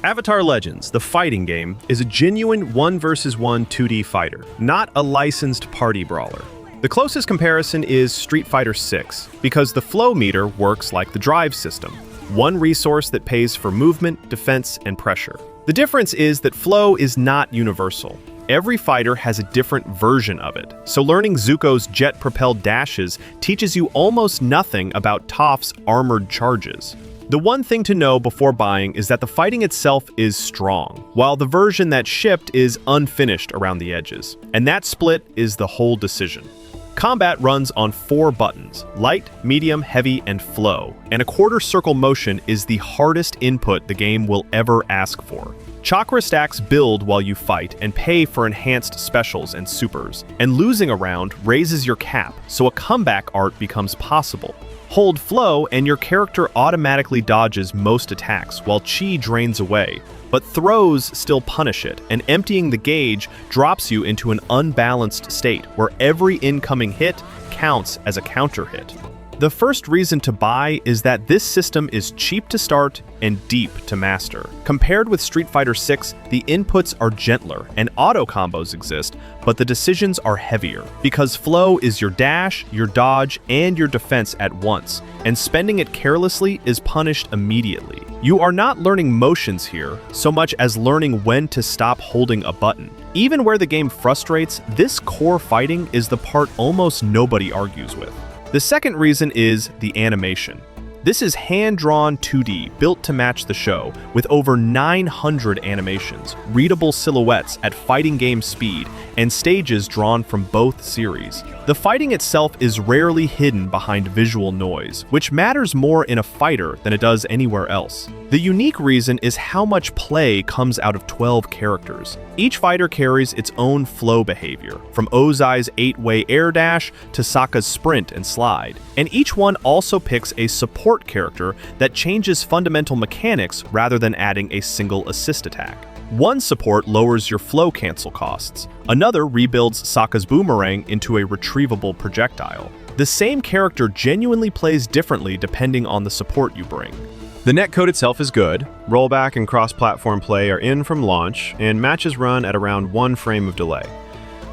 Avatar Legends, the fighting game, is a genuine 1 vs 1 2D fighter, not a licensed party brawler. The closest comparison is Street Fighter 6, because the flow meter works like the drive system, one resource that pays for movement, defense, and pressure. The difference is that flow is not universal. Every fighter has a different version of it, so learning Zuko's jet-propelled dashes teaches you almost nothing about Toph's armored charges. The one thing to know before buying is that the fighting itself is strong, while the version that shipped is unfinished around the edges, and that split is the whole decision. Combat runs on 4 buttons: light, medium, heavy, and flow, and a quarter circle motion is the hardest input the game will ever ask for. Chakra stacks build while you fight and pay for enhanced specials and supers, and losing a round raises your cap, so a comeback art becomes possible. Hold flow and your character automatically dodges most attacks while chi drains away, but throws still punish it, and emptying the gauge drops you into an unbalanced state where every incoming hit counts as a counter hit. The first reason to buy is that this system is cheap to start and deep to master. Compared with Street Fighter 6, the inputs are gentler and auto combos exist, but the decisions are heavier, because flow is your dash, your dodge, and your defense at once, and spending it carelessly is punished immediately. You are not learning motions here so much as learning when to stop holding a button. Even where the game frustrates, this core fighting is the part almost nobody argues with. The second reason is the animation. This is hand-drawn 2D, built to match the show, with over 900 animations, readable silhouettes at fighting game speed, and stages drawn from both series. The fighting itself is rarely hidden behind visual noise, which matters more in a fighter than it does anywhere else. The unique reason is how much play comes out of 12 characters. Each fighter carries its own flow behavior, from Ozai's 8-way air dash to Sokka's sprint and slide, and each one also picks a support character that changes fundamental mechanics rather than adding a single assist attack. One support lowers your flow cancel costs. Another rebuilds Sokka's boomerang into a retrievable projectile. The same character genuinely plays differently depending on the support you bring. The netcode itself is good. Rollback and cross-platform play are in from launch, and matches run at around 1 frame of delay.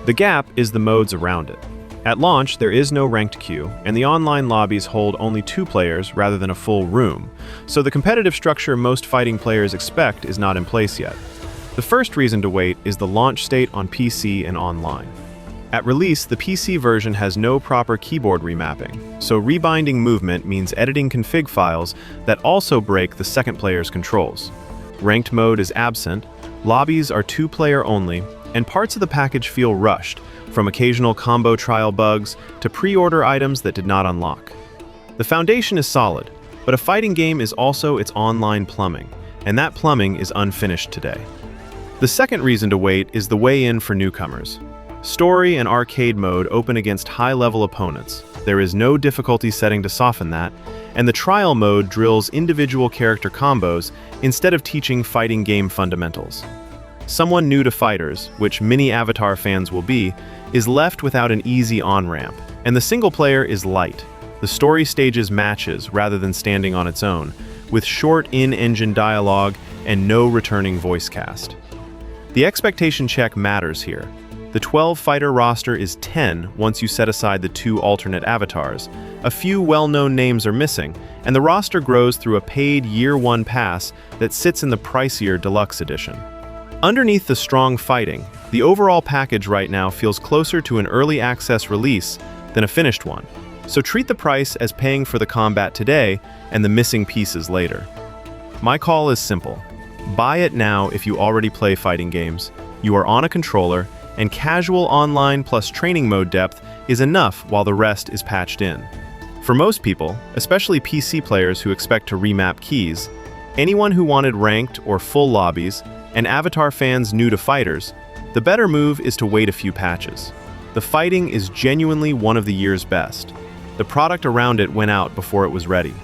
The gap is the modes around it. At launch, there is no ranked queue, and the online lobbies hold only 2 players rather than a full room, so the competitive structure most fighting players expect is not in place yet. The first reason to wait is the launch state on PC and online. At release, the PC version has no proper keyboard remapping, so rebinding movement means editing config files that also break the second player's controls. Ranked mode is absent, lobbies are 2-player only, and parts of the package feel rushed, from occasional combo trial bugs to pre-order items that did not unlock. The foundation is solid, but a fighting game is also its online plumbing, and that plumbing is unfinished today. The second reason to wait is the way in for newcomers. Story and arcade mode open against high-level opponents. There is no difficulty setting to soften that, and the trial mode drills individual character combos instead of teaching fighting game fundamentals. Someone new to fighters, which many Avatar fans will be, is left without an easy on-ramp, and the single player is light. The story stages matches rather than standing on its own, with short in-engine dialogue and no returning voice cast. The expectation check matters here. The 12-fighter roster is 10 once you set aside the 2 alternate avatars. A few well-known names are missing, and the roster grows through a paid Year 1 pass that sits in the pricier Deluxe Edition. Underneath the strong fighting, the overall package right now feels closer to an early access release than a finished one, so treat the price as paying for the combat today and the missing pieces later. My call is simple. Buy it now if you already play fighting games, you are on a controller, and casual online plus training mode depth is enough while the rest is patched in. For most people, especially PC players who expect to remap keys, anyone who wanted ranked or full lobbies, and Avatar fans new to fighters, the better move is to wait a few patches. The fighting is genuinely one of the year's best. The product around it went out before it was ready.